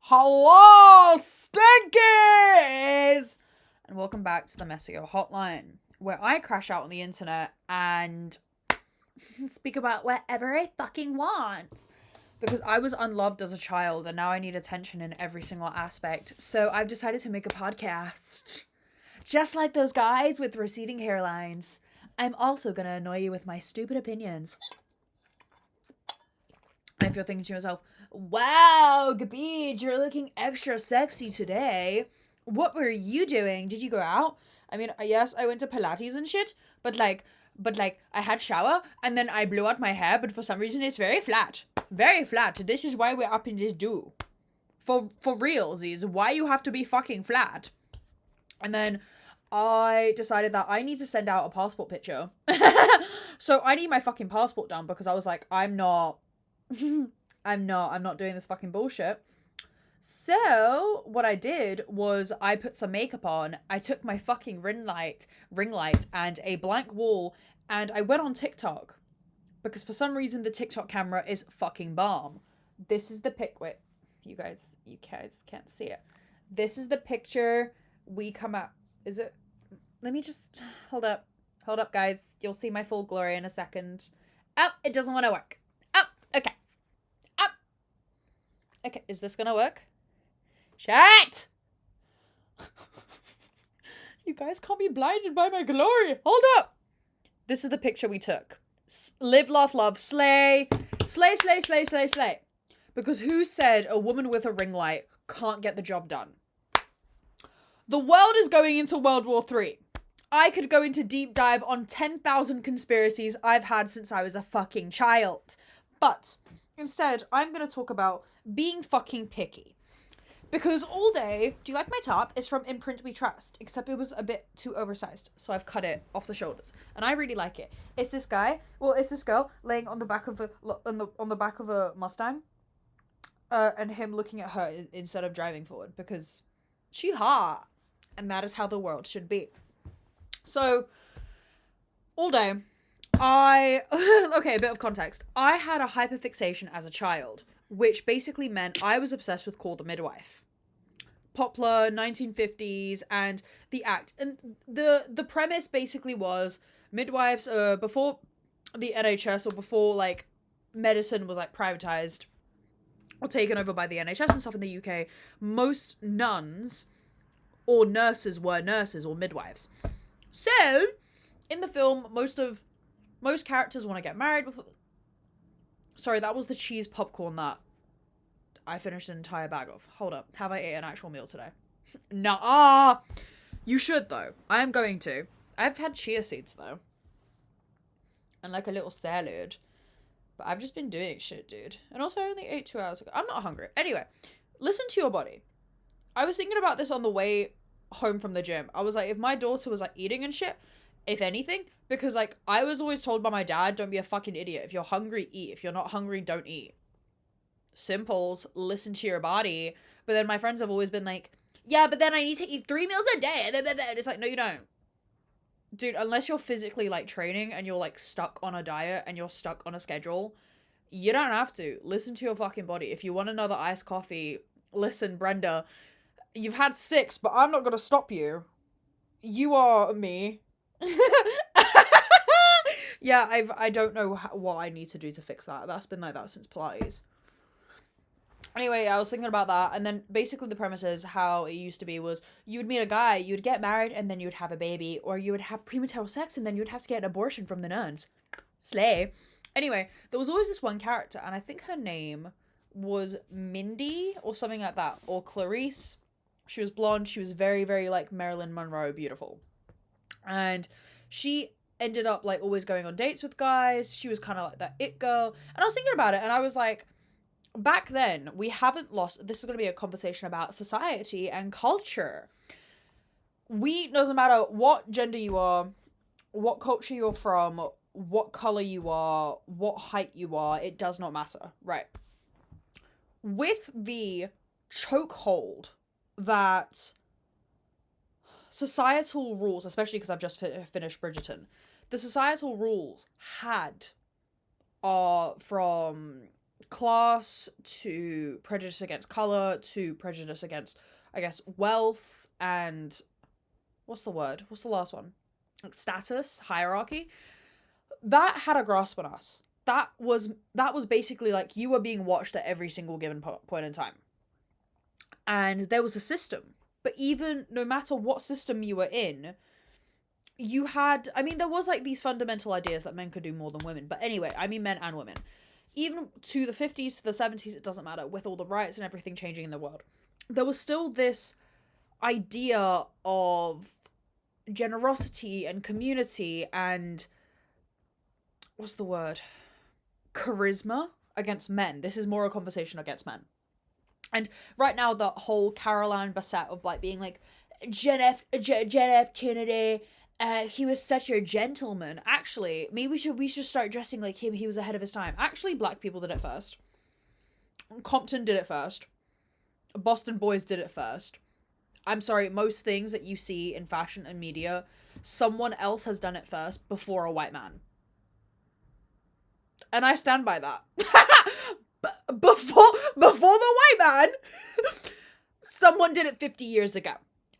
Hello, Stinkies! And welcome back to the Messio Hotline, where I crash out on the internet and speak about whatever I fucking want. Because I was unloved as a child and now I need attention in every single aspect. So I've decided to make a podcast. Just like those guys with receding hairlines. I'm also gonna annoy you with my stupid opinions. And if you're thinking to yourself, wow, Gabid, you're looking extra sexy today. What were you doing? Did you go out? I mean, yes, I went to Pilates and shit, but I had shower and then I blew out my hair, but for some reason it's very flat. Very flat. This is why we're up in this do. For realsies, why you have to be fucking flat. And then I decided that I need to send out a passport picture. So I need my fucking passport done because I was like, I'm not doing this fucking bullshit. So what I did was I put some makeup on. I took my fucking ring light and a blank wall and I went on TikTok because for some reason the TikTok camera is fucking bomb. This is the pic. Wait, you guys can't see it. This is the picture we come out. Is it? Let me just hold up, guys. You'll see my full glory in a second. Oh, it doesn't want to work. Okay. Up. Okay, is this gonna work? Shit! You guys can't be blinded by my glory. Hold up. This is the picture we took. Live, laugh, love, slay. Slay, slay, slay, slay, slay. Because who said a woman with a ring light can't get the job done? The world is going into World War III. I could go into deep dive on 10,000 conspiracies I've had since I was a fucking child. But instead, I'm going to talk about being fucking picky. Because all day, do you like my top? It's from Imprint We Trust, except it was a bit too oversized, so I've cut it off the shoulders, and I really like it. It's this girl laying on the back of a Mustang, and him looking at her instead of driving forward because she hot, and that is how the world should be. So all day, okay, a bit of context. I had a hyperfixation as a child, which basically meant I was obsessed with Call the Midwife. Poplar, 1950s, and the act. And the premise basically was midwives, before the NHS or before, like, medicine was, like, privatized or taken over by the NHS and stuff in the UK, most nuns or nurses were nurses or midwives. So, in the film, most characters want to get married before... Sorry, that was the cheese popcorn that I finished an entire bag of. Hold up. Have I ate an actual meal today? Nah. You should, though. I am going to. I've had chia seeds, though. And, like, a little salad. But I've just been doing shit, dude. And also, I only ate 2 hours ago. I'm not hungry. Anyway, listen to your body. I was thinking about this on the way home from the gym. I was like, if my daughter was, like, eating and shit, if anything, because, like, I was always told by my dad, don't be a fucking idiot. If you're hungry, eat. If you're not hungry, don't eat. Simples. Listen to your body. But then my friends have always been like, yeah, but then I need to eat 3 meals a day. And it's like, no, you don't. Dude, unless you're physically, like, training and you're, like, stuck on a diet and you're stuck on a schedule, you don't have to. Listen to your fucking body. If you want another iced coffee, listen, Brenda, you've had 6, but I'm not gonna stop you. You are me. Yeah, I don't know what I need to do to fix that. That's been like that since Pilates. Anyway, I was thinking about that, and then basically the premise is how it used to be was you would meet a guy, you would get married, and then you would have a baby, or you would have premarital sex, and then you would have to get an abortion from the nuns. Slay. Anyway, there was always this one character, and I think her name was Mindy, or something like that, or Clarice. She was blonde, she was very, very, like, Marilyn Monroe beautiful. And she ended up, like, always going on dates with guys. She was kind of like that it girl. And I was thinking about it, and I was like, back then, we haven't lost... This is going to be a conversation about society and culture. Doesn't matter what gender you are, what culture you're from, what color you are, what height you are, it does not matter, right? With the chokehold that societal rules, especially because I've just finished Bridgerton, the societal rules had are from class to prejudice against color to prejudice against, I guess, wealth and what's the word? What's the last one? Like status, hierarchy. That had a grasp on us. That was basically like you were being watched at every single given point in time. And there was a system. But even no matter what system you were in, you had, I mean, there was like these fundamental ideas that men could do more than women. But anyway, I mean men and women. Even to the 50s, to the 70s, it doesn't matter, with all the rights and everything changing in the world. There was still this idea of generosity and community and what's the word? Charisma against men. This is more a conversation against men. And right now, the whole Caroline Bassett of like being like, John F. Kennedy, he was such a gentleman. Actually, maybe we should start dressing like him. He was ahead of his time. Actually, black people did it first. Compton did it first. Boston boys did it first. I'm sorry, most things that you see in fashion and media, someone else has done it first before a white man. And I stand by that. Before the white man, someone did it 50 years ago.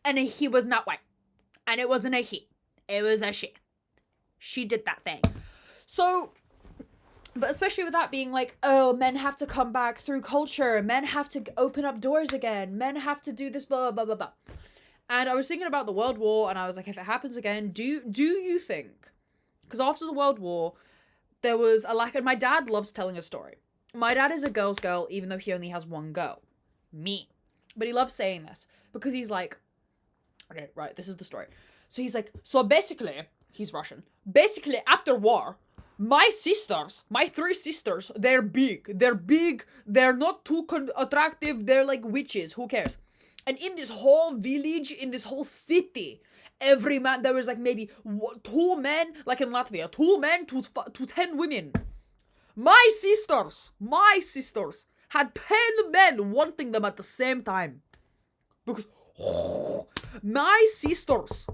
And he was not white. And it wasn't a he. It was a she. She did that thing. So, but especially with that being like, oh, men have to come back through culture. Men have to open up doors again. Men have to do this, blah, blah, blah, blah. And I was thinking about the World War, and I was like, if it happens again, do you think? Because after the World War, there was a lack, and my dad loves telling a story. My dad is a girl's girl, even though he only has one girl. Me. But he loves saying this, because he's like, okay, right, this is the story. So he's like, so basically, he's Russian. Basically, after war, my three sisters, they're big. They're not too attractive. They're like witches. Who cares? And in this whole village, in this whole city, every man, there was like maybe 2 men, like in Latvia, 2 men to 10 women. My sisters had 10 men wanting them at the same time. Because my sisters,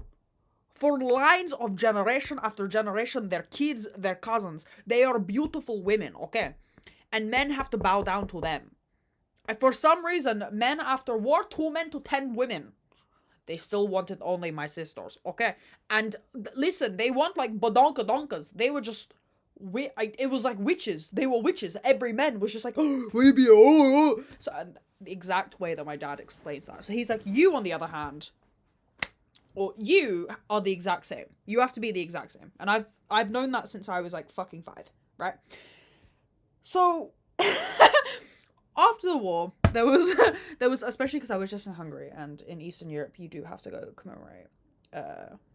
for lines of generation after generation, their kids, their cousins, they are beautiful women, okay? And men have to bow down to them. And for some reason, men after war, 2 men to 10 women. They still wanted only my sisters, okay? And listen, they want like badonkadonkas. They were just, it was like witches. They were witches. Every man was just like, oh, maybe, oh. So, and the exact way that my dad explains that. So he's like, you on the other hand, or you are the exact same. You have to be the exact same. And I've known that since I was like fucking 5, right? So after the war, there was especially because I was just in Hungary, and in Eastern Europe you do have to go commemorate,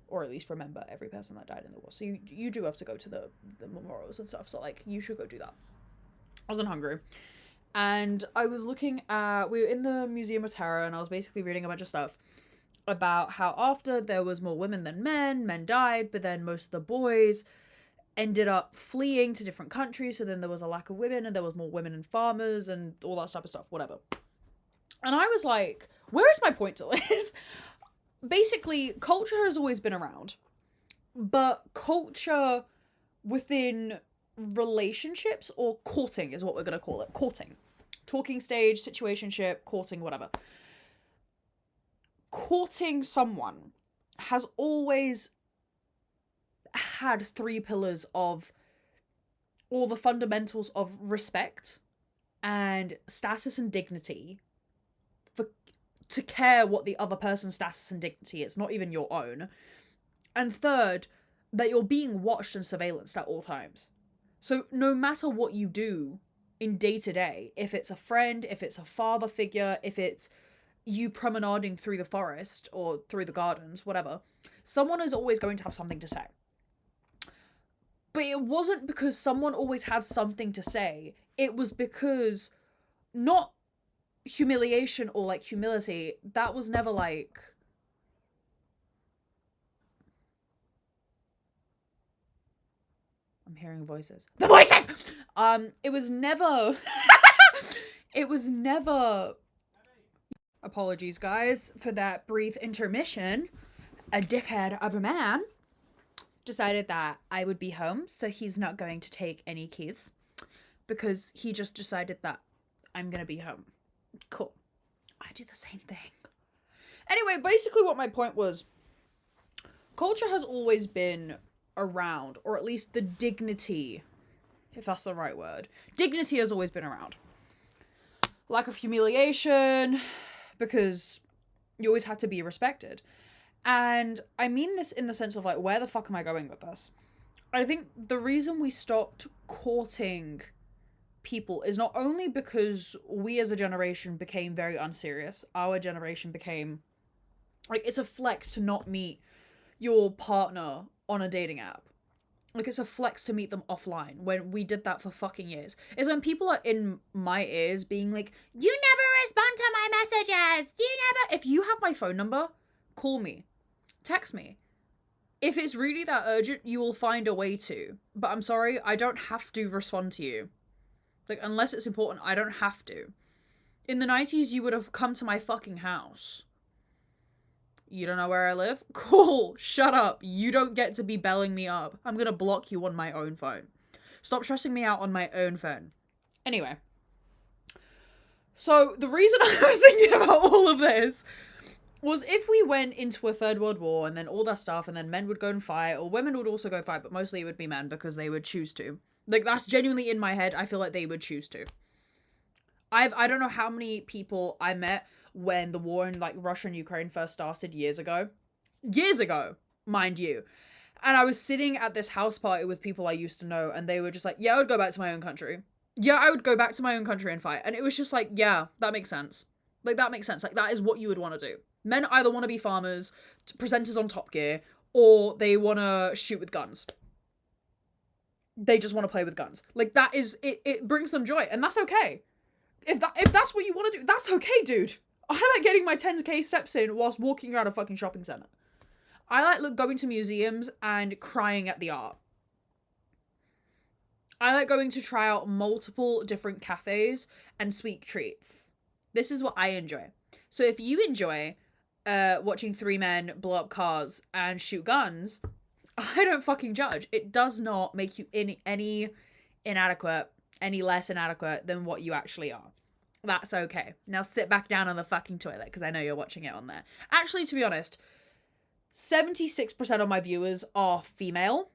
or at least remember every person that died in the war. So you do have to go to the memorials and stuff. So like you should go do that. I was in Hungary, and I was looking at, we were in the Museum of Terror, and I was basically reading a bunch of stuff about how after there was more women than men died, but then most of the boys ended up fleeing to different countries, so then there was a lack of women, and there was more women and farmers, and all that type of stuff, whatever. And I was like, where is my point to this? Basically, culture has always been around, but culture within relationships, or courting is what we're going to call it. Courting. Talking stage, situationship, courting, whatever. Courting someone has always had 3 pillars of all the fundamentals of respect and status and dignity, to care what the other person's status and dignity is, not even your own. And third, that you're being watched and surveillanced at all times. So no matter what you do in day to day, if it's a friend, if it's a father figure, if it's you promenading through the forest or through the gardens, whatever, someone is always going to have something to say. But it wasn't because someone always had something to say. It was because, not humiliation or like humility, that was never like, I'm hearing voices. The voices! It was never, it was never, apologies guys for that brief intermission. A dickhead of a man decided that I would be home, so he's not going to take any keys. because he just decided that I'm gonna be home. Cool. I do the same thing. Anyway, basically what my point was, culture has always been around, or at least the dignity, if that's the right word. Dignity has always been around. Lack of humiliation, because you always had to be respected. And I mean this in the sense of, like, where the fuck am I going with this? I think the reason we stopped courting people is not only because we as a generation became very unserious. Our generation became, like, it's a flex to not meet your partner on a dating app. Like, it's a flex to meet them offline, when we did that for fucking years. It's when people are in my ears being like, you never respond to my messages, you never... If you have my phone number, call me. Text me. If it's really that urgent, you will find a way to. But I'm sorry, I don't have to respond to you. Like, unless it's important, I don't have to. In the 90s, you would have come to my fucking house. You don't know where I live? Cool. Shut up. You don't get to be belling me up. I'm gonna block you on my own phone. Stop stressing me out on my own phone. Anyway. So, the reason I was thinking about all of this was, if we went into a third world war and then all that stuff, and then men would go and fight, or women would also go fight, but mostly it would be men because they would choose to. Like, that's genuinely in my head. I feel like they would choose to. I don't know how many people I met when the war in, like, Russia and Ukraine first started years ago, mind you, and I was sitting at this house party with people I used to know, and they were just like, yeah, I would go back to my own country. Yeah, I would go back to my own country and fight. And it was just like, yeah, that makes sense. Like, that makes sense. Like, that is what you would want to do. Men either want to be farmers, presenters on Top Gear, or they want to shoot with guns. They just want to play with guns. Like, that is, it brings them joy, and that's okay. If that's what you want to do, that's okay, dude. I like getting my 10k steps in whilst walking around a fucking shopping centre. I like going to museums and crying at the art. I like going to try out multiple different cafes and sweet treats. This is what I enjoy. So if you enjoy watching three men blow up cars and shoot guns, I don't fucking judge. It does not make you any inadequate, any less inadequate than what you actually are. That's okay. Now sit back down on the fucking toilet, because I know you're watching it on there. Actually, to be honest, 76% of my viewers are female.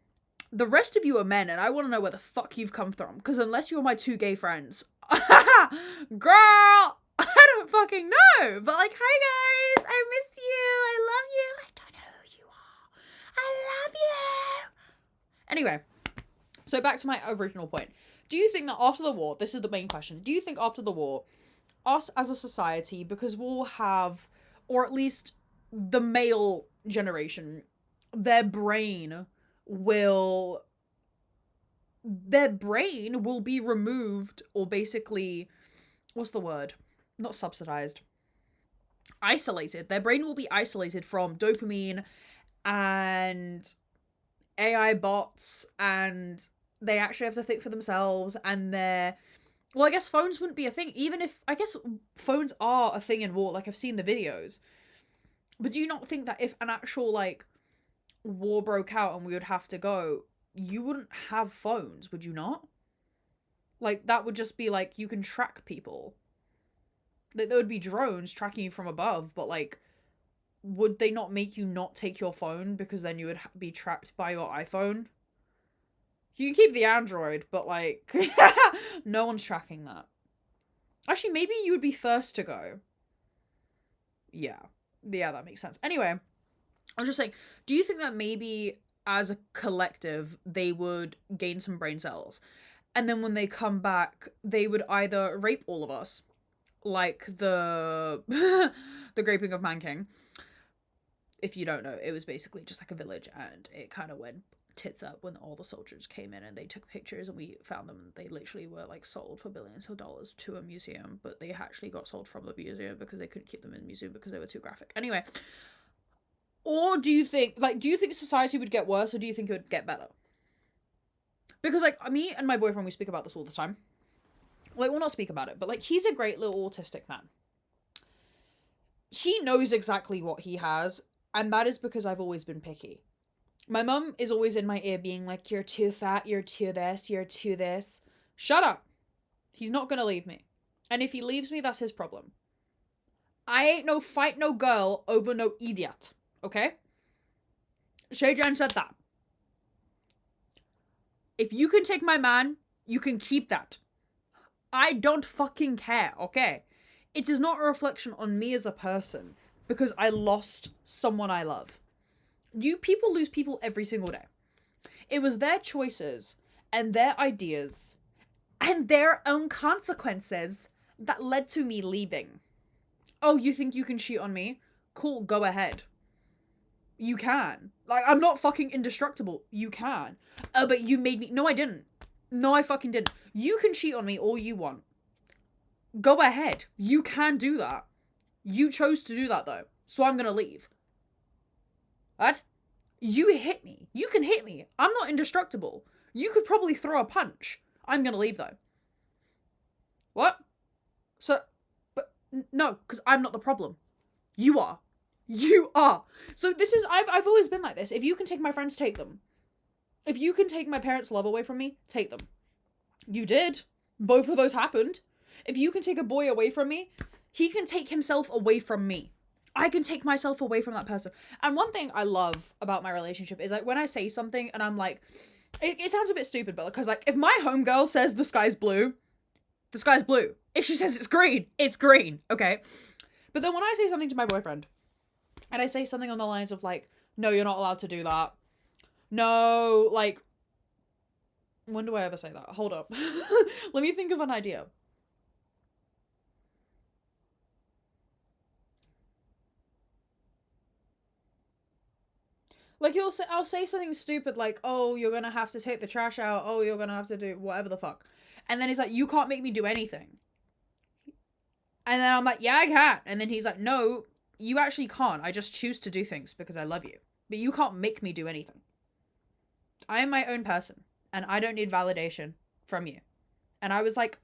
The rest of you are men, and I want to know where the fuck you've come from, because unless you're my two gay friends, girl, I don't fucking know. But, like, hi guys, I missed you, I love you, I don't know who you are, I love you. Anyway, so back to my original point. Do you think that after the war, this is the main question, do you think after the war, us as a society, because we'll have, or at least the male generation, their brain will be removed, or basically, what's the word? Not subsidized. Isolated. Their brain will be isolated from dopamine and AI bots, and they actually have to think for themselves, and well, I guess phones wouldn't be a thing, even if, I guess phones are a thing in war, like, I've seen the videos. But do you not think that if an actual, like, war broke out and we would have to go, you wouldn't have phones, would you not? Like, that would just be, like, you can track people. Like, there would be drones tracking you from above, but, like, would they not make you not take your phone, because then you would be tracked by your iPhone? You can keep the Android, but, like, no one's tracking that. Actually, maybe you would be first to go. Yeah, that makes sense. Anyway, I was just saying, do you think that maybe as a collective, they would gain some brain cells, and then when they come back, they would either rape all of us, like the Graping of Man King. If you don't know, it was basically just like a village, and it kind of went tits up when all the soldiers came in and they took pictures, and we found them, and they literally were, like, sold for billions of dollars to a museum, but they actually got sold from the museum because they couldn't keep them in the museum because they were too graphic. Anyway, or do you think society would get worse, or do you think it would get better? Because, like, me and my boyfriend, we speak about this all the time. Like, we'll not speak about it, but, like, he's a great little autistic man. He knows exactly what he has, and that is because I've always been picky. My mum is always in my ear being like, you're too fat, you're too this, you're too this. Shut up. He's not gonna leave me. And if he leaves me, that's his problem. I ain't no fight no girl over no idiot. Okay? Shay Jen said that. If you can take my man, you can keep that. I don't fucking care, okay? It is not a reflection on me as a person because I lost someone I love. People lose people every single day. It was their choices and their ideas and their own consequences that led to me leaving. Oh, you think you can cheat on me? Cool, go ahead. You can. Like, I'm not fucking indestructible. You can. But you made me... No, I didn't. No, I fucking didn't. You can cheat on me all you want. Go ahead. You can do that. You chose to do that, though. So I'm gonna leave. What? You hit me. You can hit me. I'm not indestructible. You could probably throw a punch. I'm gonna leave, though. What? So... But... No, because I'm not the problem. You are. You are. So this is... I've always been like this. If you can take my friends, take them. If you can take my parents' love away from me, take them. You did. Both of those happened. If you can take a boy away from me, he can take himself away from me. I can take myself away from that person. And one thing I love about my relationship is like when I say something and I'm like, it sounds a bit stupid, but because like if my homegirl says the sky's blue, the sky's blue. If she says it's green, okay? But then when I say something to my boyfriend and I say something on the lines of like, no, you're not allowed to do that. No, like, when do I ever say that? Hold up. Let me think of an idea. Like, I'll say something stupid like, oh, you're gonna have to take the trash out. Oh, you're gonna have to do whatever the fuck. And then he's like, you can't make me do anything. And then I'm like, yeah, I can. And then he's like, no, you actually can't. I just choose to do things because I love you. But you can't make me do anything. I am my own person. And I don't need validation from you. And I was like...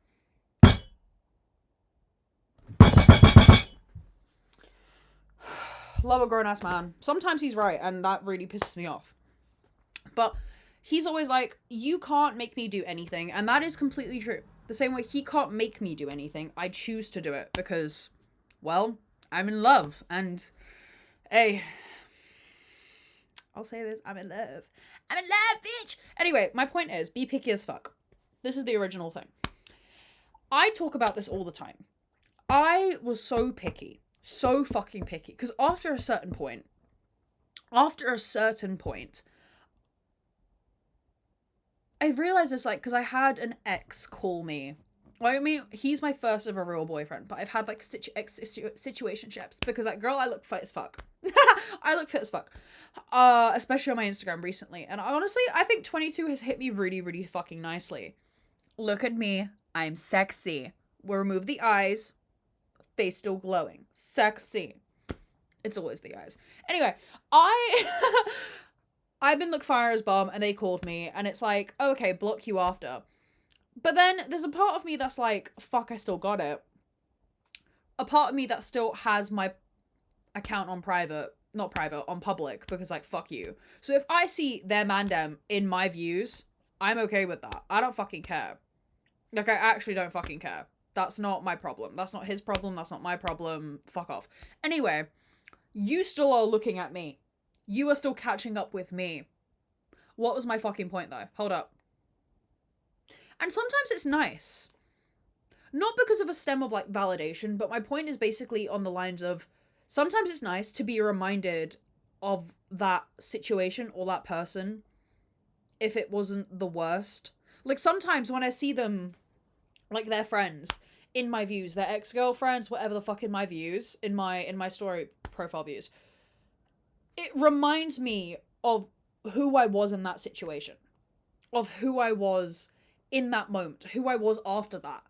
Love a grown-ass man. Sometimes he's right, and that really pisses me off. But he's always like, you can't make me do anything. And that is completely true. The same way he can't make me do anything. I choose to do it because, well, I'm in love. And, hey, I'll say this, I'm in love. I'm in love, bitch! Anyway, my point is, be picky as fuck. This is the original thing. I talk about this all the time. I was so picky. So fucking picky. Because after a certain point, I realized it's like, because I had an ex call me. Well, I mean, he's my first ever real boyfriend, but I've had like situationships because that girl, I look fit as fuck. I look fit as fuck. Especially on my Instagram recently. And honestly, I think 22 has hit me really, really fucking nicely. Look at me. I'm sexy. We'll remove the eyes. Face still glowing. Sexy. It's always the eyes. Anyway, I've been look fire as bomb and they called me and it's like, oh, okay, block you after. But then there's a part of me that's like, fuck, I still got it. A part of me that still has my account on on public because like, fuck you. So if I see their mandem in my views, I'm okay with that. I don't fucking care. Like, I actually don't fucking care. That's not my problem. That's not his problem. That's not my problem. Fuck off. Anyway, you still are looking at me. You are still catching up with me. What was my fucking point though? Hold up. And sometimes it's nice. Not because of a stem of like validation, but my point is basically on the lines of sometimes it's nice to be reminded of that situation or that person if it wasn't the worst. Like sometimes when I see them, like their friends in my views, their ex-girlfriends, whatever the fuck in my views, in my story profile views, it reminds me of who I was in that situation, of who I was in that moment, who I was after that.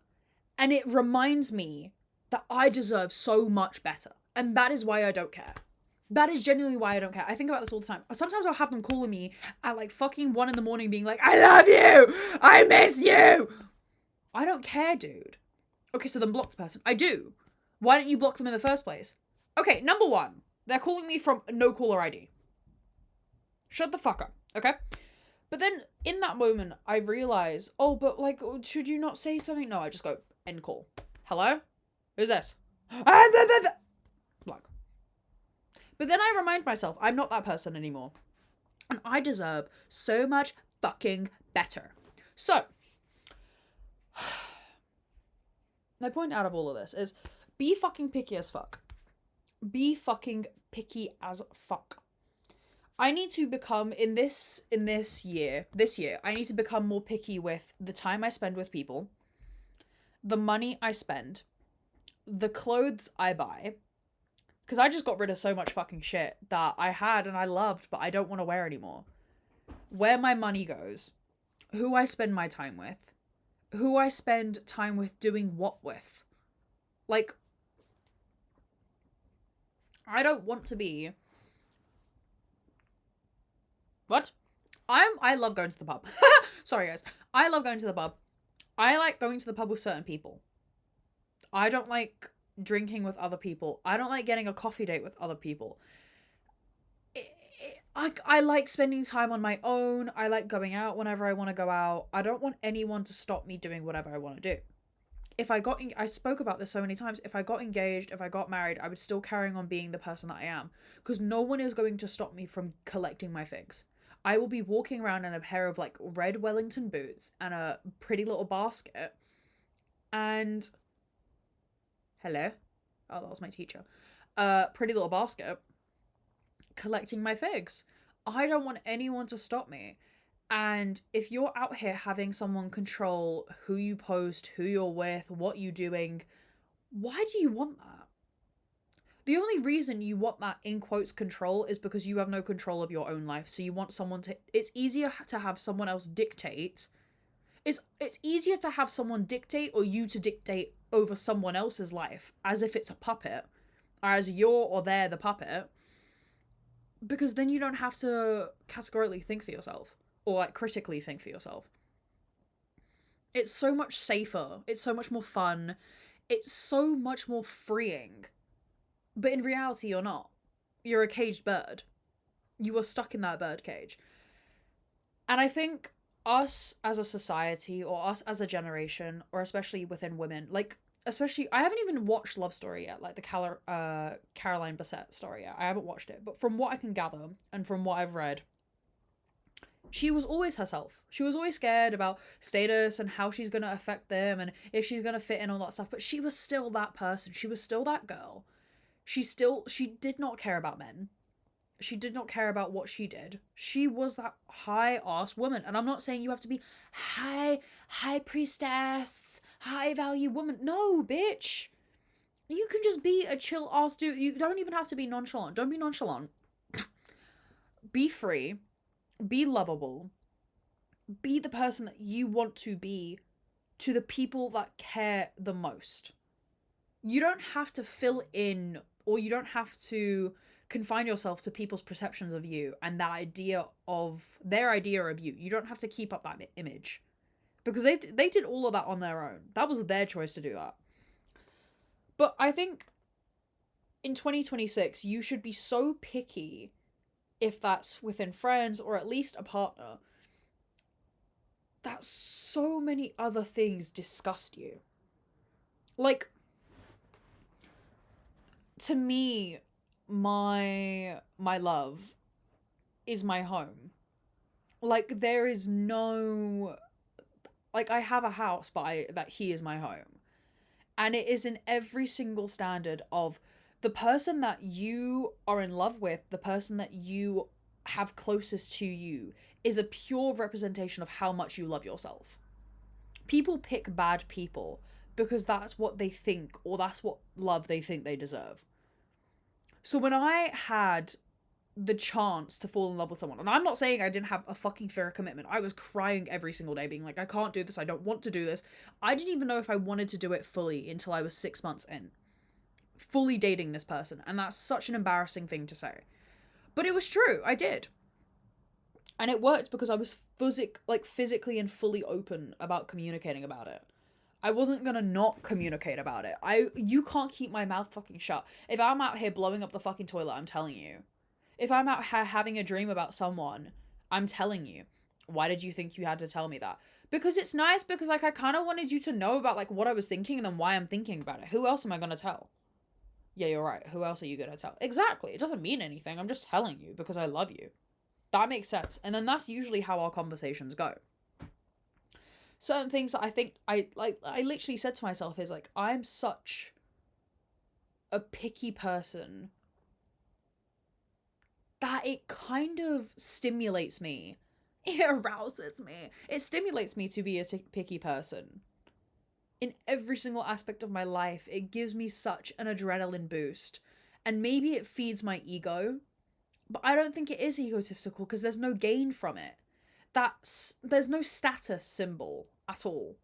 And it reminds me that I deserve so much better. And that is why I don't care. That is genuinely why I don't care. I think about this all the time. Sometimes I'll have them calling me at like fucking 1 a.m. being like, I love you! I miss you! I don't care, dude. Okay, so then block the person. I do. Why didn't you block them in the first place? Okay, number one, they're calling me from no caller ID. Shut the fuck up, okay? But then in that moment, I realize, oh, but like, should you not say something? No, I just go, end call. Hello? Who's this? Like. But then I remind myself, I'm not that person anymore. And I deserve so much fucking better. So, my point out of all of this is be fucking picky as fuck. Be fucking picky as fuck. I need to become, this year, I need to become more picky with the time I spend with people, the money I spend, the clothes I buy, because I just got rid of so much fucking shit that I had and I loved, but I don't want to wear anymore. Where my money goes, who I spend my time with, who I spend time with doing what with. Like, I don't want to be... What? I love going to the pub. Sorry, guys. I love going to the pub. I like going to the pub with certain people. I don't like drinking with other people. I don't like getting a coffee date with other people. I like spending time on my own. I like going out whenever I want to go out. I don't want anyone to stop me doing whatever I want to do. I spoke about this so many times, if I got engaged, if I got married, I would still carrying on being the person that I am. Because no one is going to stop me from collecting my figs. I will be walking around in a pair of like red Wellington boots and a pretty little basket. And... Hello? Oh, that was my teacher. Pretty little basket. Collecting my figs. I don't want anyone to stop me. And if you're out here having someone control who you post, who you're with, what you're doing, why do you want that? The only reason you want that, in quotes, control is because you have no control of your own life. So you want someone to... It's easier to have someone else dictate. It's easier to have someone dictate or you to dictate over someone else's life as if it's a puppet. Or as you're or they're the puppet. Because then you don't have to categorically think for yourself. Or like critically think for yourself. It's so much safer. It's so much more fun. It's so much more freeing. But in reality, you're not. You're a caged bird. You are stuck in that bird cage. And I think us as a society, or us as a generation, or especially within women, like, especially, I haven't even watched Love Story yet, like the Caroline Bassett story yet. I haven't watched it. But from what I can gather, and from what I've read, she was always herself. She was always scared about status and how she's going to affect them and if she's going to fit in, all that stuff. But she was still that person. She was still that girl. She did not care about men. She did not care about what she did. She was that high-ass woman. And I'm not saying you have to be high priestess, high-value woman. No, bitch. You can just be a chill-ass dude. You don't even have to be nonchalant. Don't be nonchalant. Be free. Be lovable. Be the person that you want to be to the people that care the most. You don't have to fill in, or you don't have to confine yourself to people's perceptions of you and their idea of you. You don't have to keep up that image. Because they did all of that on their own. That was their choice to do that. But I think in 2026, you should be so picky, if that's within friends or at least a partner, that so many other things disgust you. Like, to me, my love is my home. Like, there is no... Like, I have a house, but that he is my home. And it is in every single standard of the person that you are in love with, the person that you have closest to you, is a pure representation of how much you love yourself. People pick bad people because that's what they think, or that's what love they think they deserve. So when I had the chance to fall in love with someone, and I'm not saying I didn't have a fucking fear of commitment. I was crying every single day being like, I can't do this, I don't want to do this. I didn't even know if I wanted to do it fully until I was 6 months in. Fully dating this person, and that's such an embarrassing thing to say. But it was true, I did. And it worked because I was physically and fully open about communicating about it. I wasn't gonna not communicate about it. You can't keep my mouth fucking shut. If I'm out here blowing up the fucking toilet, I'm telling you. If I'm out here having a dream about someone, I'm telling you. Why did you think you had to tell me that? Because it's nice, because like I kind of wanted you to know about like what I was thinking and then why I'm thinking about it. Who else am I going to tell? Yeah, you're right. Who else are you going to tell? Exactly. It doesn't mean anything. I'm just telling you because I love you. That makes sense. And then that's usually how our conversations go. Certain things that I think I literally said to myself is like, I'm such a picky person that it kind of stimulates me. It arouses me. It stimulates me to be a picky person. In every single aspect of my life, it gives me such an adrenaline boost. And maybe it feeds my ego, but I don't think it is egotistical because there's no gain from it. There's no status symbol at all.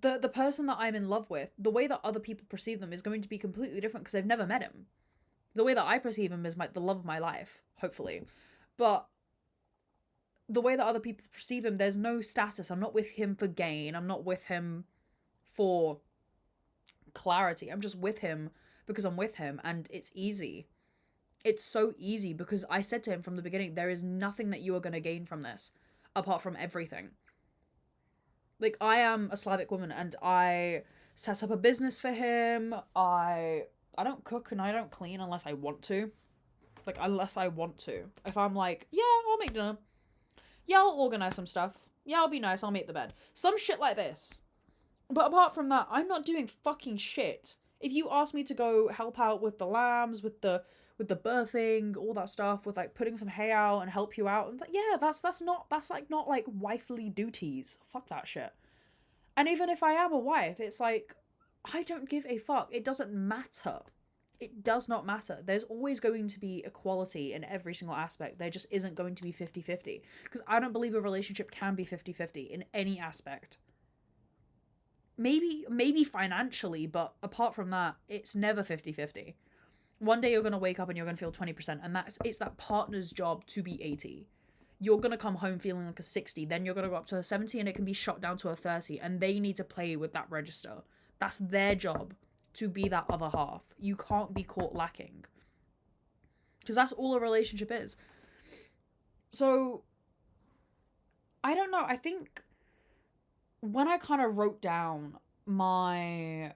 The person that I'm in love with, the way that other people perceive them is going to be completely different because they've never met him. The way that I perceive him is the love of my life, hopefully. But the way that other people perceive him, there's no status. I'm not with him for gain. I'm not with him for clarity. I'm just with him because I'm with him, and it's easy. It's so easy because I said to him from the beginning, there is nothing that you are going to gain from this apart from everything. Like, I am a Slavic woman and I set up a business for him. I don't cook and I don't clean unless I want to. Like, unless I want to. If I'm like, yeah, I'll make dinner. Yeah, I'll organize some stuff. Yeah, I'll be nice, I'll make the bed. Some shit like this. But apart from that, I'm not doing fucking shit. If you ask me to go help out with the lambs, with the birthing, all that stuff, with like putting some hay out and help you out, and like, yeah, that's not like wifely duties. Fuck that shit. And even if I am a wife, it's like, I don't give a fuck. It doesn't matter. It does not matter. There's always going to be equality in every single aspect. There just isn't going to be 50-50. Because I don't believe a relationship can be 50-50 in any aspect. Maybe financially, but apart from that, it's never 50-50. One day you're going to wake up and you're going to feel 20%, and it's that partner's job to be 80. You're going to come home feeling like a 60, then you're going to go up to a 70 and it can be shot down to a 30, and they need to play with that register. That's their job, to be that other half. You can't be caught lacking. Because that's all a relationship is. So, I don't know, I think when I kind of wrote down my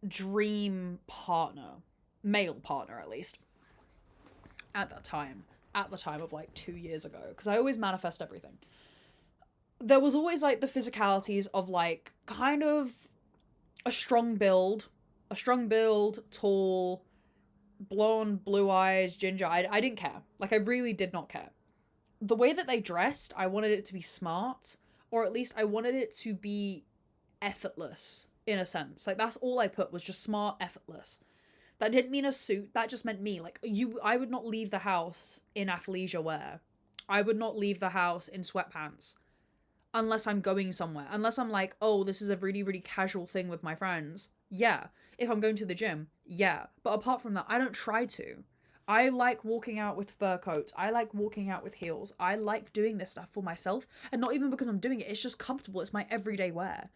dream partner, male partner at least, at the time of like 2 years ago, because I always manifest everything, there was always like the physicalities of like kind of a strong build, tall, blonde, blue eyes, ginger. I didn't care. Like, I really did not care. The way that they dressed, I wanted it to be smart, or at least I wanted it to be effortless in a sense. Like, that's all I put, was just smart, effortless. That didn't mean a suit. That just meant me. Like, I would not leave the house in athleisure wear. I would not leave the house in sweatpants. Unless I'm going somewhere. Unless I'm like, oh, this is a really, really casual thing with my friends. Yeah. If I'm going to the gym, yeah. But apart from that, I don't try to. I like walking out with fur coats. I like walking out with heels. I like doing this stuff for myself. And not even because I'm doing it. It's just comfortable. It's my everyday wear.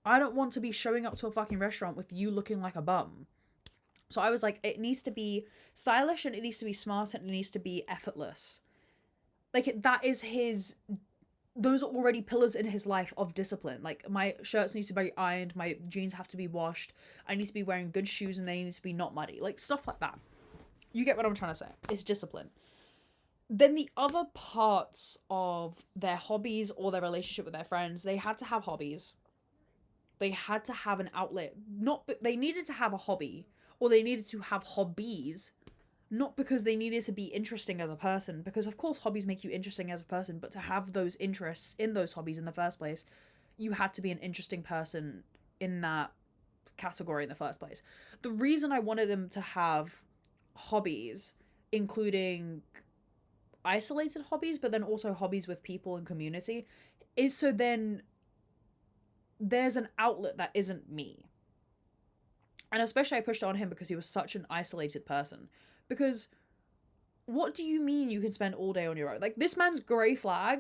I don't want to be showing up to a fucking restaurant with you looking like a bum. So I was like, it needs to be stylish and it needs to be smart and it needs to be effortless. Like, that is those are already pillars in his life of discipline. Like, my shirts need to be ironed, my jeans have to be washed, I need to be wearing good shoes and they need to be not muddy. Like, stuff like that. You get what I'm trying to say. It's discipline. Then the other parts of their hobbies or their relationship with their friends, they had to have hobbies. They had to have an outlet. They needed to have a hobby, or they needed to have hobbies, not because they needed to be interesting as a person, because of course hobbies make you interesting as a person, but to have those interests in those hobbies in the first place, you had to be an interesting person in that category in the first place. The reason I wanted them to have hobbies, including isolated hobbies, but then also hobbies with people and community, is so then there's an outlet that isn't me. And especially I pushed it on him because he was such an isolated person. Because what do you mean you can spend all day on your own? Like, this man's grey flag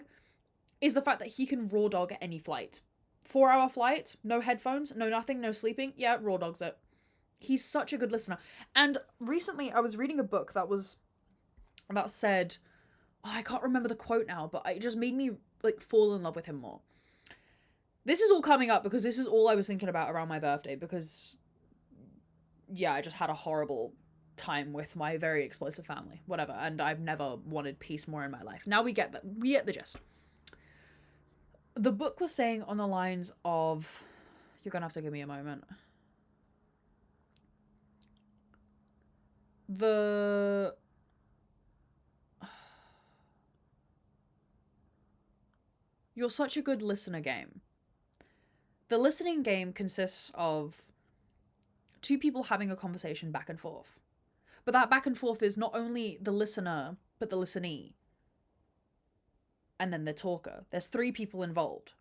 is the fact that he can raw dog at any flight. 4-hour flight, no headphones, no nothing, no sleeping. Yeah, raw dogs it. He's such a good listener. And recently I was reading a book that said, I can't remember the quote now, but it just made me like fall in love with him more. This is all coming up because this is all I was thinking about around my birthday, because yeah, I just had a horrible time with my very explosive family, whatever, and I've never wanted peace more in my life. Now we get the gist. The book was saying on the lines of, you're gonna have to give me a moment. You're such a good listener game. The listening game consists of two people having a conversation back and forth. But that back and forth is not only the listener, but the listenee. And then the talker. There's three people involved.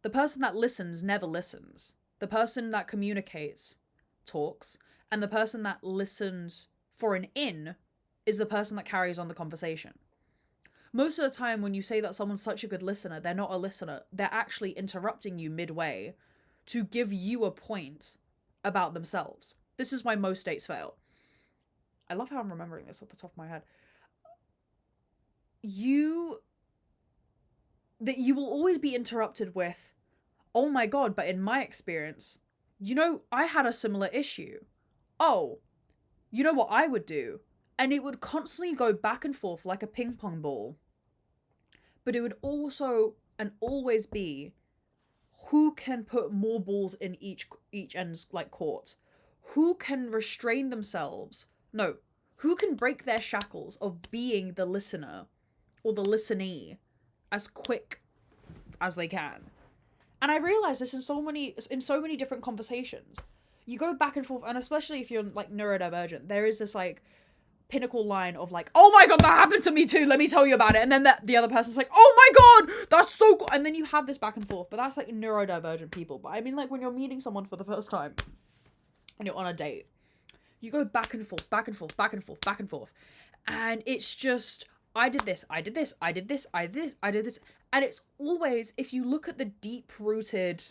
The person that listens never listens. The person that communicates talks. And the person that listens for an in is the person that carries on the conversation. Most of the time when you say that someone's such a good listener, they're not a listener. They're actually interrupting you midway to give you a point about themselves. This is why most dates fail. I love how I'm remembering this off the top of my head. You will always be interrupted with, oh my god, but in my experience, I had a similar issue. Oh, you know what I would do? And it would constantly go back and forth like a ping pong ball. But it would also and always be, who can put more balls in each end's like court? Who can restrain themselves? No, who can break their shackles of being the listener or the listenee as quick as they can? And I realize this in so many different conversations. You go back and forth, and especially if you're like neurodivergent, there is this like pinnacle line of like, oh my god, that happened to me too, let me tell you about it. And then the other person's like, oh my god, that's so cool. And then you have this back and forth. But that's like neurodivergent people. But I mean, like when you're meeting someone for the first time and you're on a date, you go back and forth, back and forth, back and forth, back and forth. And it's just, I did this, I did this, I did this, I did this, I did this. And it's always, if you look at the deep-rooted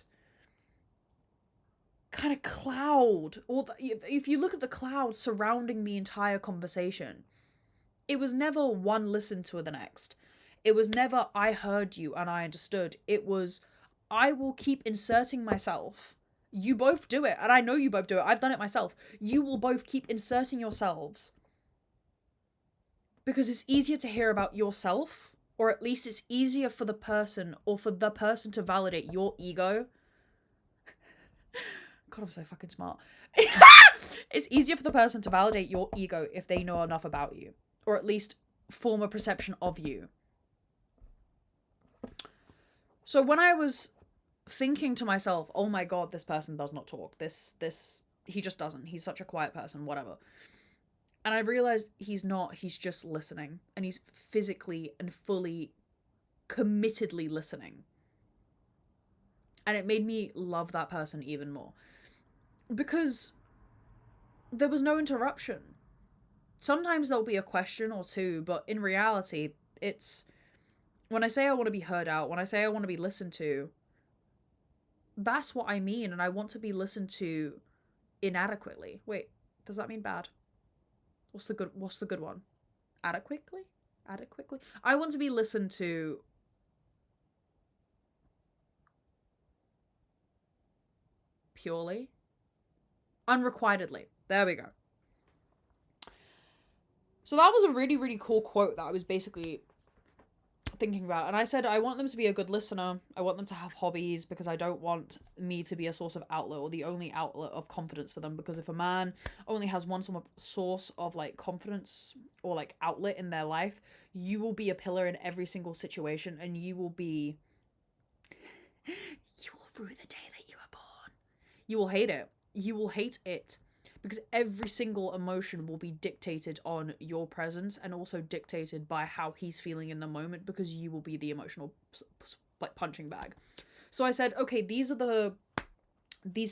kind of cloud, or if you look at the cloud surrounding the entire conversation, it was never one listen to the next. It was never, I heard you and I understood. It was, I will keep inserting myself. You both do it, and I know you both do it. I've done it myself. You will both keep inserting yourselves because it's easier to hear about yourself, or at least it's easier for the person, or for the person to validate your ego. God, I'm so fucking smart. It's easier for the person to validate your ego if they know enough about you, or at least form a perception of you. So when I was thinking to myself, oh my god, this person does not talk. He just doesn't. He's such a quiet person, whatever. And I realized he's not. He's just listening. And he's physically and fully, committedly listening. And it made me love that person even more. Because there was no interruption. Sometimes there'll be a question or two, but in reality, it's, when I say I want to be heard out, when I say I want to be listened to, that's what I mean, and I want to be listened to inadequately. Wait, does that mean bad? What's the good one? Adequately? I want to be listened to purely. Unrequitedly. There we go. So that was a really, really cool quote that I was basically thinking about. And I said, I want them to be a good listener. I want them to have hobbies, because I don't want me to be a source of outlet, or the only outlet of confidence for them. Because if a man only has one source of like confidence or like outlet in their life, you will be a pillar in every single situation, and you will rue the day that you were born. You will hate it. You will hate it. Because every single emotion will be dictated on your presence, and also dictated by how he's feeling in the moment, because you will be the emotional like punching bag. So I said, okay, this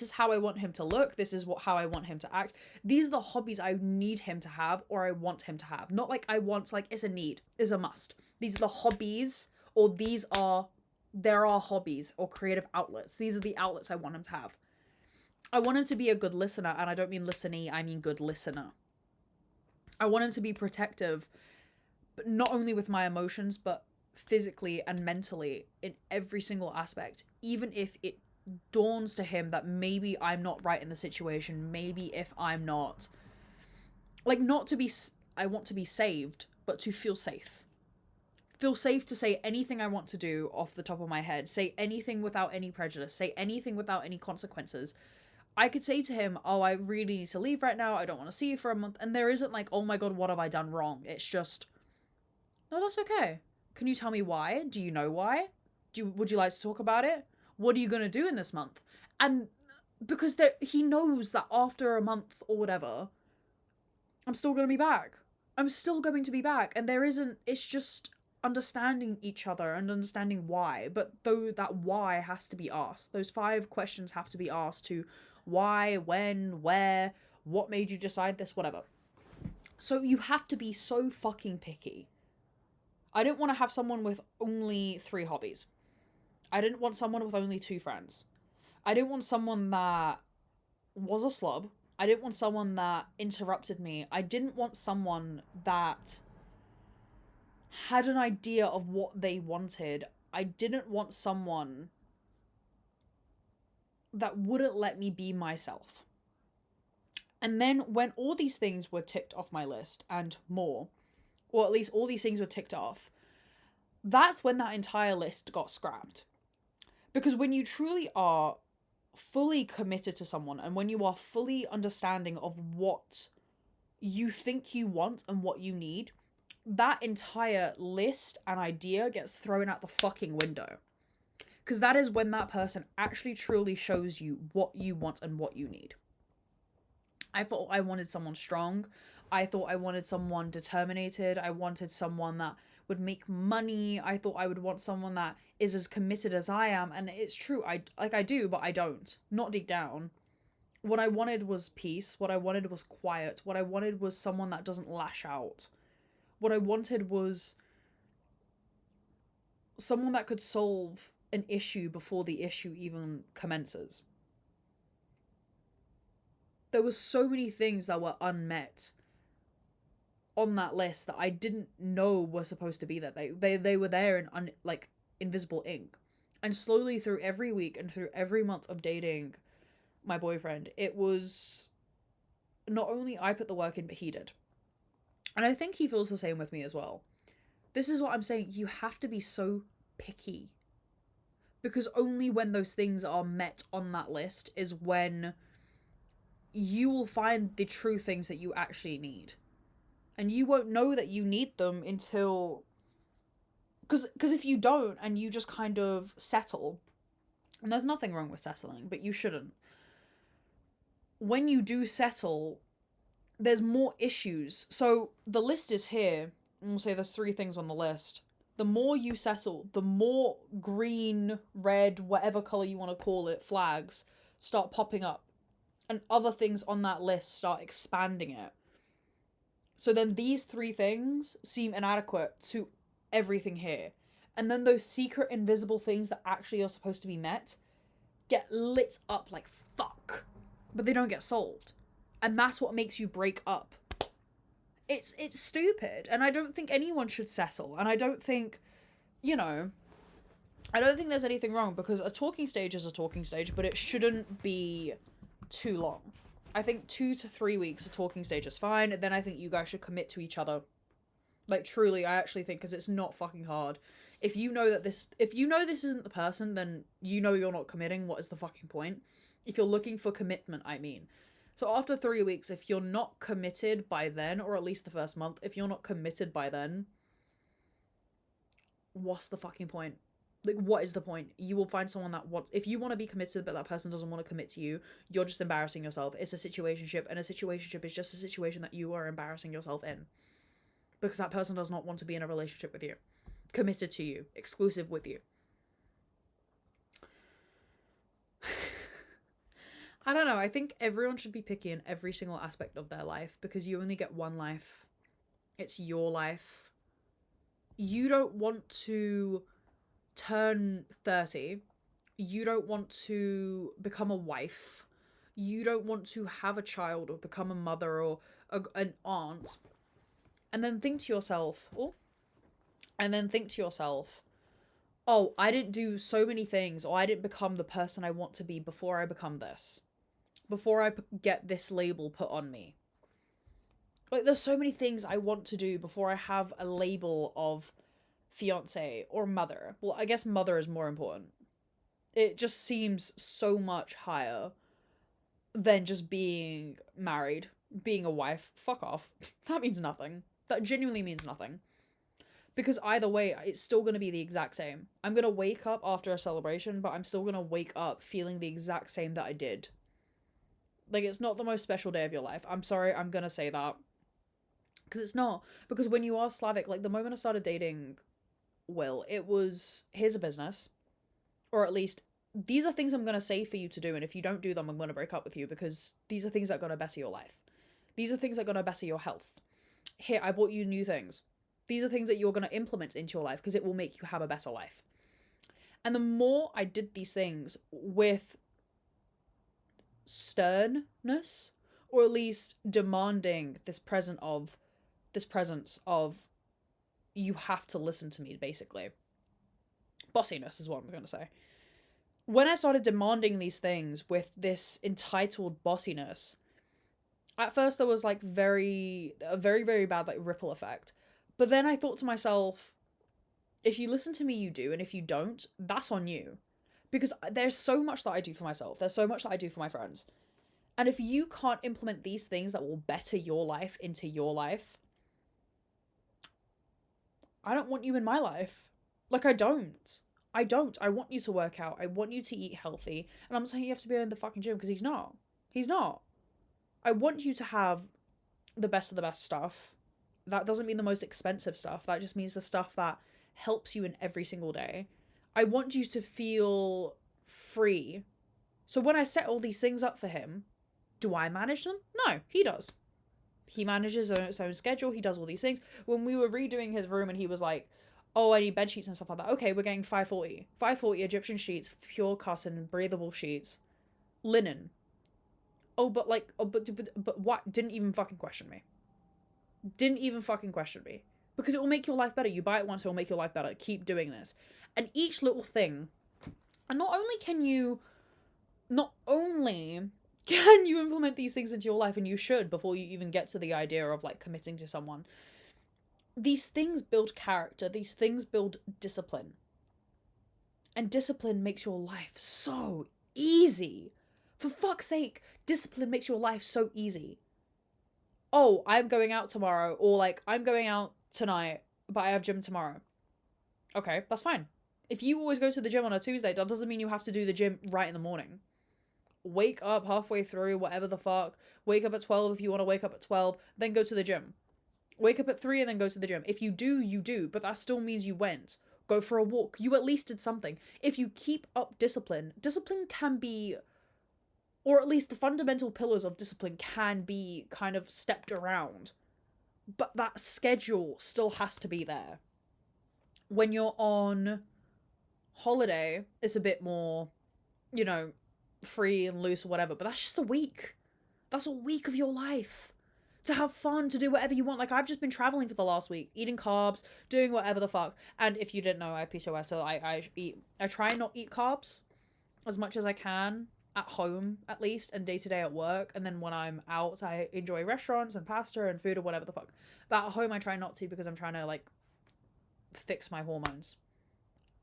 is how I want him to look. This is how I want him to act. These are the hobbies I need him to have, or I want him to have. Not like I want, like it's a need, it's a must. These are the hobbies, or there are hobbies or creative outlets. These are the outlets I want him to have. I want him to be a good listener, and I don't mean listenee, I mean good listener. I want him to be protective, but not only with my emotions, but physically and mentally in every single aspect, even if it dawns to him that maybe I'm not right in the situation, maybe if I'm not, like, not to be, I want to be saved, but to feel safe. Feel safe to say anything I want to do off the top of my head, say anything without any prejudice, say anything without any consequences. I could say to him, oh, I really need to leave right now, I don't want to see you for a month, and there isn't like, oh my god, what have I done wrong? It's just, no, that's okay. Can you tell me why? Do you know why? Would you like to talk about it? What are you going to do in this month? And because he knows that after a month or whatever, I'm still going to be back. I'm still going to be back. And it's just understanding each other and understanding why. But though that why has to be asked. Those 5 questions have to be asked to why, when, where, what made you decide this, whatever. So you have to be so fucking picky. I didn't want to have someone with only 3 hobbies. I didn't want someone with only 2 friends. I didn't want someone that was a slob. I didn't want someone that interrupted me. I didn't want someone that had an idea of what they wanted. I didn't want someone that wouldn't let me be myself. And then when all these things were ticked off my list and more, or at least all these things were ticked off, that's when that entire list got scrapped. Because when you truly are fully committed to someone and when you are fully understanding of what you think you want and what you need, that entire list and idea gets thrown out the fucking window. Because that is when that person actually truly shows you what you want and what you need. I thought I wanted someone strong. I thought I wanted someone determined. I wanted someone that would make money. I thought I would want someone that is as committed as I am. And it's true. I do, but I don't. Not deep down. What I wanted was peace. What I wanted was quiet. What I wanted was someone that doesn't lash out. What I wanted was someone that could solve an issue before the issue even commences. There were so many things that were unmet on that list that I didn't know were supposed to be there. They were there in like invisible ink. And slowly through every week and through every month of dating my boyfriend, it was not only I put the work in, but he did. And I think he feels the same with me as well. This is what I'm saying. You have to be so picky. Because only when those things are met on that list is when you will find the true things that you actually need. And you won't know that you need them until... Because if you don't and you just kind of settle, and there's nothing wrong with settling, but you shouldn't. When you do settle, there's more issues. So the list is here, and we'll say there's 3 things on the list. The more you settle, the more green, red, whatever color you want to call it, flags start popping up. And other things on that list start expanding it. So then these 3 things seem inadequate to everything here. And then those secret invisible things that actually are supposed to be met get lit up like fuck. But they don't get solved. And that's what makes you break up. It's stupid. And I don't think anyone should settle. And I don't think, I don't think there's anything wrong, because a talking stage is a talking stage, but it shouldn't be too long. I think 2 to 3 weeks, a talking stage is fine. And then I think you guys should commit to each other. Like, truly, I actually think, because it's not fucking hard. If you know this isn't the person, then you know you're not committing. What is the fucking point? If you're looking for commitment, I mean. So after 3 weeks, if you're not committed by then, or at least the first month, if you're not committed by then, what's the fucking point? Like, what is the point? You will find someone that wants... If you want to be committed, but that person doesn't want to commit to you, you're just embarrassing yourself. It's a situationship, and a situationship is just a situation that you are embarrassing yourself in. Because that person does not want to be in a relationship with you. Committed to you. Exclusive with you. I don't know. I think everyone should be picky in every single aspect of their life, because you only get one life. It's your life. You don't want to turn 30. You don't want to become a wife. You don't want to have a child or become a mother or an aunt. And then think to yourself, oh, and then think to yourself, oh, I didn't do so many things, or I didn't become the person I want to be before I become this, before I get this label put on me. Like, there's so many things I want to do before I have a label of fiance or mother. Well, I guess mother is more important. It just seems so much higher than just being married, being a wife. Fuck off. That means nothing. That genuinely means nothing. Because either way, it's still going to be the exact same. I'm going to wake up after a celebration, but I'm still going to wake up feeling the exact same that I did. Like, it's not the most special day of your life. I'm sorry, I'm going to say that. Because it's not. Because when you are Slavic, like, the moment I started dating Will, it was, here's a business. Or at least, these are things I'm going to say for you to do, and if you don't do them, I'm going to break up with you, because these are things that are going to better your life. These are things that are going to better your health. Here, I bought you new things. These are things that you're going to implement into your life, because it will make you have a better life. And the more I did these things with sternness, or at least demanding this presence of you have to listen to me, basically. Bossiness is what I'm going to say. When I started demanding these things with this entitled bossiness, at first there was like a very, very bad like ripple effect. But then I thought to myself, if you listen to me, you do, and if you don't, that's on you. Because there's so much that I do for myself. There's so much that I do for my friends. And if you can't implement these things that will better your life into your life, I don't want you in my life. Like, I don't. I want you to work out. I want you to eat healthy. And I'm saying you have to be in the fucking gym, because he's not. He's not. I want you to have the best of the best stuff. That doesn't mean the most expensive stuff. That just means the stuff that helps you in every single day. I want you to feel free. So when I set all these things up for him, do I manage them? No, he does. He manages his own schedule. He does all these things. When we were redoing his room and he was like, oh, I need bed sheets and stuff like that. Okay, we're getting 540. 540 Egyptian sheets, pure cotton, breathable sheets, linen. Oh, but what? Didn't even fucking question me. Didn't even fucking question me. Because it will make your life better. You buy it once, it will make your life better. Keep doing this. And each little thing, and not only can you implement these things into your life, and you should before you even get to the idea of like committing to someone, these things build character, these things build discipline. And discipline makes your life so easy. For fuck's sake, discipline makes your life so easy. Oh, I'm going out tomorrow, or like, I'm going out tonight, but I have gym tomorrow. Okay, that's fine. If you always go to the gym on a Tuesday, that doesn't mean you have to do the gym right in the morning. Wake up halfway through, whatever the fuck. Wake up at 12 if you want to wake up at 12, then go to the gym. Wake up at 3 and then go to the gym. If you do, you do, but that still means you went. Go for a walk. You at least did something. If you keep up discipline can be, or at least the fundamental pillars of discipline can be kind of stepped around. But that schedule still has to be there. When you're on holiday, it's a bit more, free and loose or whatever, but that's just a week. That's a week of your life. To have fun, to do whatever you want. Like, I've just been traveling for the last week, eating carbs, doing whatever the fuck. And if you didn't know, I have PCOS, so I try and not eat carbs as much as I can, at home at least, and day to day at work. And then when I'm out, I enjoy restaurants and pasta and food or whatever the fuck. But at home, I try not to, because I'm trying to, like, fix my hormones.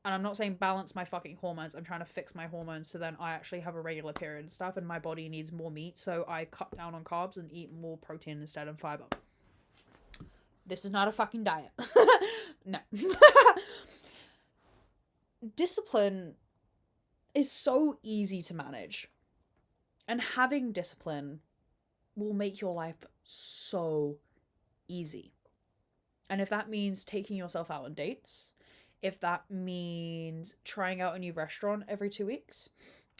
And I'm not saying balance my fucking hormones. I'm trying to fix my hormones so then I actually have a regular period and stuff, and my body needs more meat, so I cut down on carbs and eat more protein instead of fiber. This is not a fucking diet. No. Discipline is so easy to manage. And having discipline will make your life so easy. And if that means taking yourself out on dates, if that means trying out a new restaurant every 2 weeks,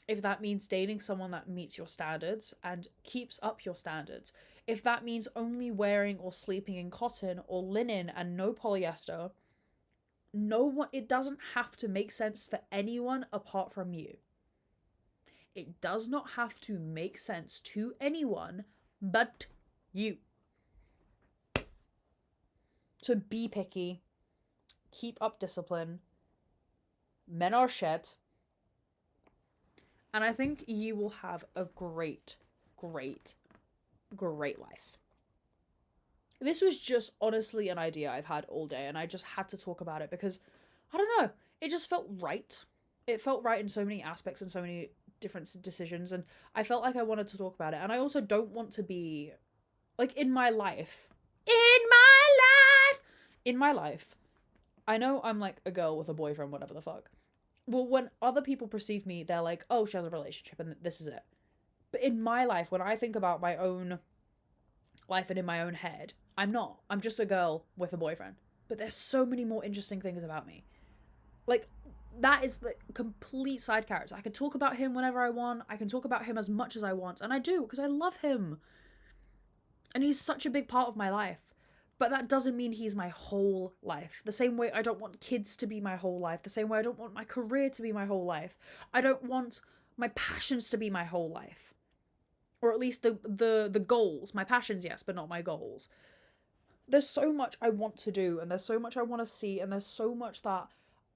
if that means dating someone that meets your standards and keeps up your standards, if that means only wearing or sleeping in cotton or linen and no polyester, it doesn't have to make sense for anyone apart from you. It does not have to make sense to anyone but you. So be picky. keep up discipline. Men are shit. And I think you will have a great, great, great life. This was just honestly an idea I've had all day, and I just had to talk about it because, I don't know, it just felt right. It felt right in so many aspects and so many different decisions, and I felt like I wanted to talk about it. And I also don't want to be, like, in my life, I know I'm like a girl with a boyfriend, whatever the fuck. Well, when other people perceive me, they're like, oh, she has a relationship and this is it. But in my life, when I think about my own life and in my own head, I'm not. I'm just a girl with a boyfriend. But there's so many more interesting things about me. Like, that is the complete side character. I can talk about him whenever I want. I can talk about him as much as I want. And I do, because I love him. And he's such a big part of my life. But that doesn't mean he's my whole life. The same way I don't want kids to be my whole life. The same way I don't want my career to be my whole life. I don't want my passions to be my whole life. Or at least the goals. My passions, yes, but not my goals. There's so much I want to do, and there's so much I want to see, and there's so much that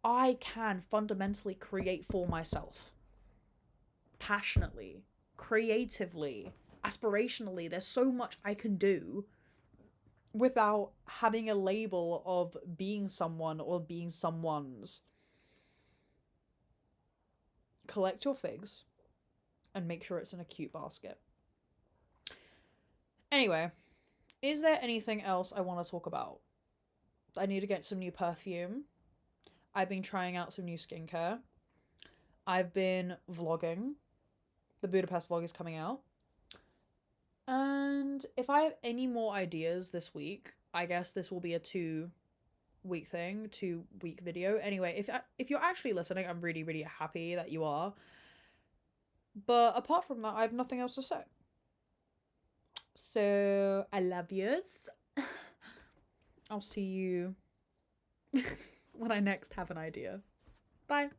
I can fundamentally create for myself. Passionately, creatively, aspirationally. There's so much I can do without having a label of being someone or being someone's. Collect your figs and make sure it's in a cute basket. Anyway, is there anything else I want to talk about? I need to get some new perfume. I've been trying out some new skincare. I've been vlogging. The Budapest vlog is coming out. And if I have any more ideas this week, I guess this will be a 2-week thing, 2-week video. Anyway, if you're actually listening, I'm really, really happy that you are. But apart from that, I have nothing else to say. So, I love yous. I'll see you when I next have an idea. Bye.